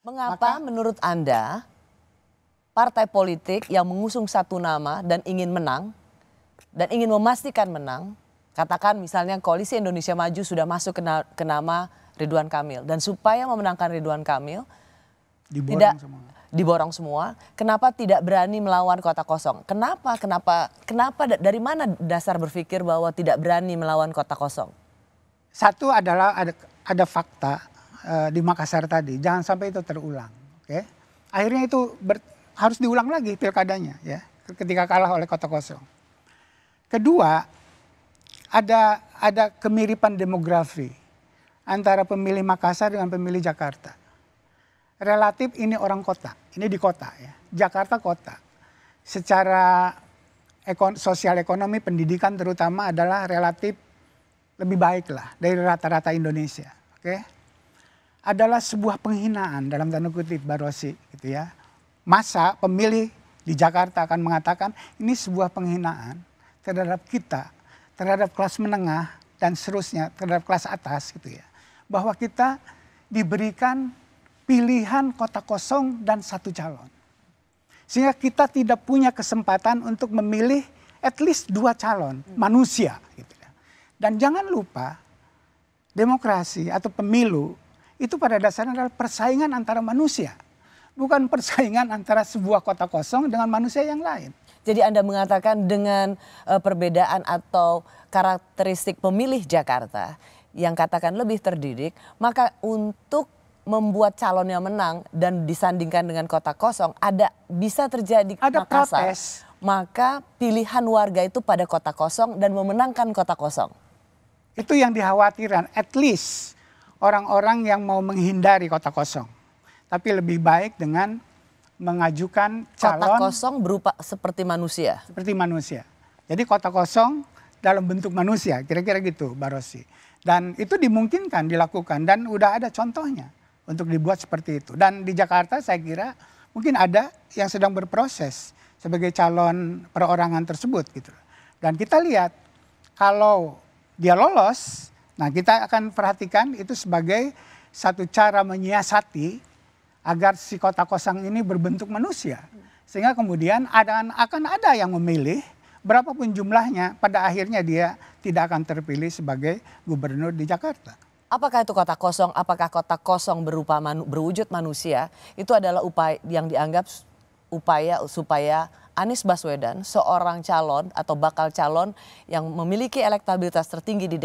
Mengapa menurut Anda partai politik yang mengusung satu nama dan ingin menang dan ingin memastikan menang, katakan misalnya Koalisi Indonesia Maju sudah masuk ke nama Ridwan Kamil, dan supaya memenangkan Ridwan Kamil diborong semua, kenapa tidak berani melawan kota kosong? Kenapa dari mana dasar berpikir bahwa tidak berani melawan kota kosong? Satu adalah ada fakta di Makassar tadi, jangan sampai itu terulang. Oke? Akhirnya itu harus diulang lagi pilkadanya, ya, ketika kalah oleh kota kosong. Kedua, ada kemiripan demografi antara pemilih Makassar dengan pemilih Jakarta. Relatif ini orang kota, ini di kota, ya. Jakarta kota. Secara sosial ekonomi, pendidikan terutama adalah relatif lebih baik lah dari rata-rata Indonesia. Oke? Adalah sebuah penghinaan dalam tanda kutip, Mbak Rosy, gitu ya. Masa pemilih di Jakarta akan mengatakan ini sebuah penghinaan terhadap kita, terhadap kelas menengah dan seterusnya, terhadap kelas atas, gitu ya. Bahwa kita diberikan pilihan kota kosong dan satu calon. Sehingga kita tidak punya kesempatan untuk memilih at least 2 calon manusia, gitu ya. Dan jangan lupa, demokrasi atau pemilu itu pada dasarnya adalah persaingan antara manusia. Bukan persaingan antara sebuah kota kosong dengan manusia yang lain. Jadi Anda mengatakan dengan perbedaan atau karakteristik pemilih Jakarta yang katakan lebih terdidik, maka untuk membuat calonnya menang dan disandingkan dengan kota kosong bisa terjadi Makassar. Protes. Maka pilihan warga itu pada kota kosong dan memenangkan kota kosong. Itu yang dikhawatirkan, at least orang-orang yang mau menghindari kota kosong. Tapi lebih baik dengan mengajukan calon. Kota kosong berupa seperti manusia. Seperti manusia. Jadi kota kosong dalam bentuk manusia, kira-kira gitu, Mbak Rosy. Dan itu dimungkinkan dilakukan dan udah ada contohnya untuk dibuat seperti itu. Dan di Jakarta saya kira mungkin ada yang sedang berproses sebagai calon perorangan tersebut gitu. Dan kita lihat kalau dia lolos, nah kita akan perhatikan itu sebagai satu cara menyiasati agar si kota kosong ini berbentuk manusia. Sehingga kemudian akan ada yang memilih, berapapun jumlahnya, pada akhirnya dia tidak akan terpilih sebagai gubernur di Jakarta. Apakah itu kota kosong? Apakah kota kosong berwujud manusia? Itu adalah upaya yang dianggap upaya supaya Anies Baswedan, seorang calon atau bakal calon yang memiliki elektabilitas tertinggi di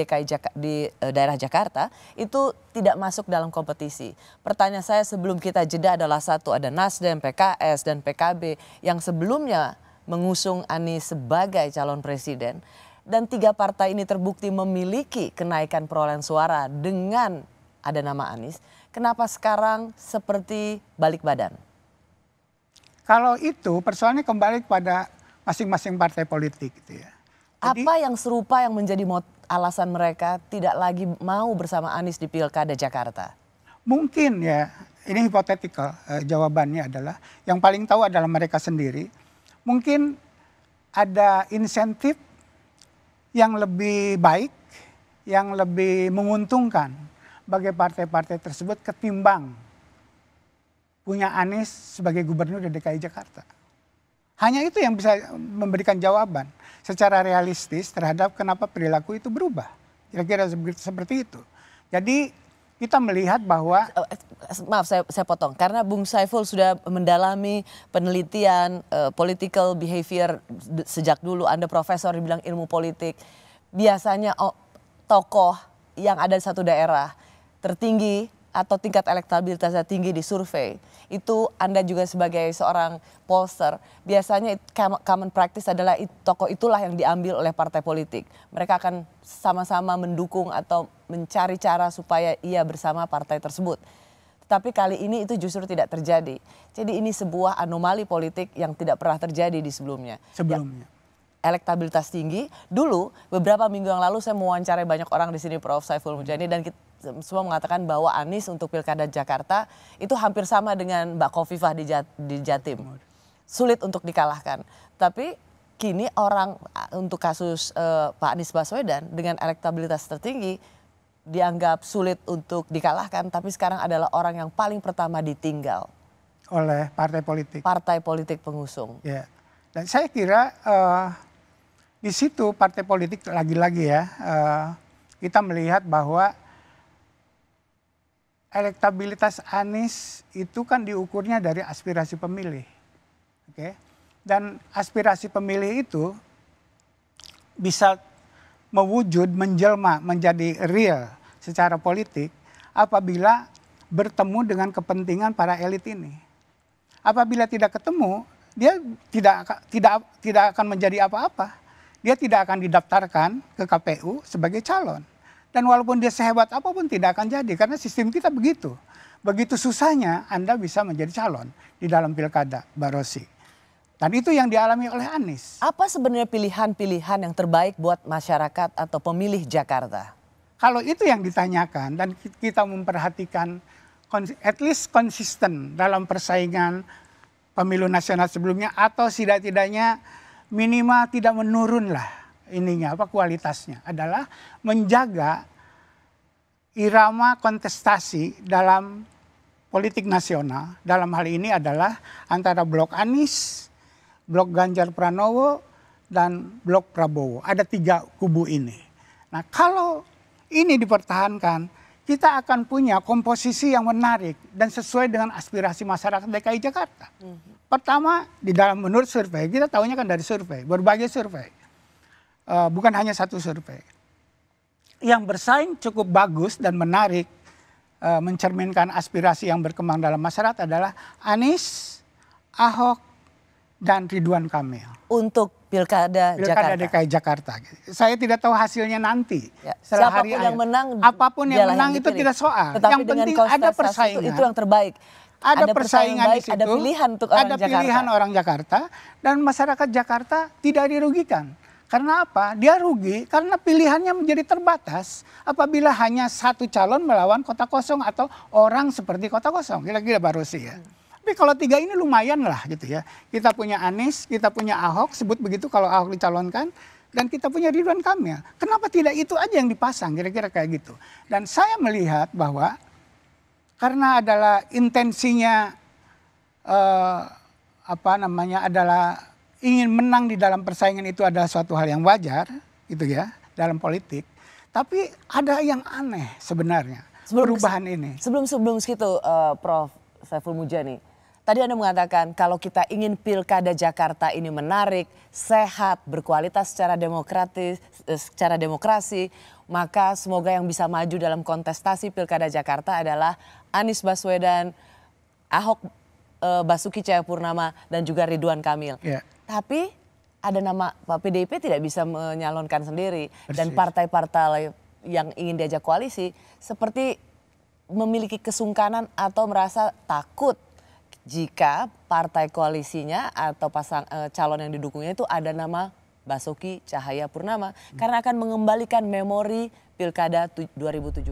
daerah Jakarta, itu tidak masuk dalam kompetisi. Pertanyaan saya sebelum kita jeda adalah satu, ada Nasdem, PKS, dan PKB yang sebelumnya mengusung Anies sebagai calon presiden. Dan 3 partai ini terbukti memiliki kenaikan perolehan suara dengan ada nama Anies. Kenapa sekarang seperti balik badan? Kalau itu persoalannya kembali kepada masing-masing partai politik gitu ya. Jadi, apa yang serupa yang menjadi alasan mereka tidak lagi mau bersama Anies di Pilkada Jakarta? Mungkin ya, ini hipotetikal, jawabannya adalah yang paling tahu adalah mereka sendiri. Mungkin ada insentif yang lebih baik, yang lebih menguntungkan bagi partai-partai tersebut ketimbang punya Anies sebagai gubernur di DKI Jakarta. Hanya itu yang bisa memberikan jawaban secara realistis terhadap kenapa perilaku itu berubah. Kira-kira seperti itu. Jadi kita melihat bahwa... Maaf saya potong, karena Bung Saiful sudah mendalami penelitian political behavior sejak dulu. Anda profesor dibilang ilmu politik. Biasanya tokoh yang ada di satu daerah tertinggi atau tingkat elektabilitasnya tinggi di survei, itu Anda juga sebagai seorang pollster, biasanya common practice adalah tokoh itulah yang diambil oleh partai politik. Mereka akan sama-sama mendukung atau mencari cara supaya ia bersama partai tersebut. Tapi kali ini itu justru tidak terjadi. Jadi ini sebuah anomali politik yang tidak pernah terjadi di sebelumnya. Sebelumnya. Elektabilitas tinggi. Dulu beberapa minggu yang lalu saya mewawancarai banyak orang di sini, Prof. Saiful Mujani, dan kita semua mengatakan bahwa Anies untuk Pilkada Jakarta itu hampir sama dengan Mbak Khofifah di Jatim. Sulit untuk dikalahkan. Tapi kini untuk kasus Pak Anies Baswedan dengan elektabilitas tertinggi dianggap sulit untuk dikalahkan, tapi sekarang adalah orang yang paling pertama ditinggal oleh partai politik. Partai politik pengusung. Ya. Dan saya kira di situ partai politik lagi-lagi ya, kita melihat bahwa elektabilitas Anies itu kan diukurnya dari aspirasi pemilih. Oke. Dan aspirasi pemilih itu bisa mewujud, menjelma menjadi real secara politik apabila bertemu dengan kepentingan para elit ini. Apabila tidak ketemu, dia tidak akan menjadi apa-apa. Dia tidak akan didaftarkan ke KPU sebagai calon. Dan walaupun dia sehebat apapun tidak akan jadi, karena sistem kita begitu. Begitu susahnya Anda bisa menjadi calon di dalam pilkada, Mbak Rosy. Dan itu yang dialami oleh Anies. Apa sebenarnya pilihan-pilihan yang terbaik buat masyarakat atau pemilih Jakarta? Kalau itu yang ditanyakan dan kita memperhatikan at least konsisten dalam persaingan pemilu nasional sebelumnya, atau setidak-tidaknya minimal tidak menurun lah kualitasnya, adalah menjaga irama kontestasi dalam politik nasional. Dalam hal ini adalah antara blok Anies, blok Ganjar Pranowo, dan blok Prabowo. Ada 3 kubu ini. Nah, kalau ini dipertahankan, kita akan punya komposisi yang menarik dan sesuai dengan aspirasi masyarakat DKI Jakarta. Pertama, di dalam menurut survei, kita tahunya kan dari survei, berbagai survei. Bukan hanya satu survei. Yang bersaing cukup bagus dan menarik, mencerminkan aspirasi yang berkembang dalam masyarakat adalah Anies, Ahok, dan Ridwan Kamil. Untuk Pilkada Jakarta. DKI Jakarta. Saya tidak tahu hasilnya nanti. Ya. Setelah Siapapun hari yang menang, apapun yang menang itu tidak soal. Tetapi yang penting ada persaingan. Itu yang terbaik. Ada persaingan di situ. Ada pilihan untuk orang Jakarta. Ada pilihan orang Jakarta dan masyarakat Jakarta tidak dirugikan. Karena apa? Dia rugi karena pilihannya menjadi terbatas apabila hanya satu calon melawan kota kosong atau orang seperti kota kosong. Kira-kira Mbak Rosy ya. Tapi kalau 3 ini lumayan lah gitu ya. Kita punya Anies, kita punya Ahok, sebut begitu kalau Ahok dicalonkan. Dan kita punya Ridwan Kamil. Kenapa tidak itu aja yang dipasang, kira-kira kayak gitu. Dan saya melihat bahwa karena adalah intensinya adalah ingin menang di dalam persaingan, itu adalah suatu hal yang wajar gitu ya dalam politik. Tapi ada yang aneh sebenarnya perubahan ini. Sebelum segitu Prof. Saiful Mujani, tadi Anda mengatakan kalau kita ingin pilkada Jakarta ini menarik, sehat, berkualitas secara demokrasi, maka semoga yang bisa maju dalam kontestasi pilkada Jakarta adalah Anies Baswedan, Ahok, Basuki Cahayapurnama, dan juga Ridwan Kamil. Yeah. Tapi ada nama Pak PDIP tidak bisa menyalonkan sendiri. Persis. Dan partai-partai yang ingin diajak koalisi seperti memiliki kesungkanan atau merasa takut jika partai koalisinya atau calon yang didukungnya itu ada nama Basuki Cahayapurnama karena akan mengembalikan memori pilkada 2017.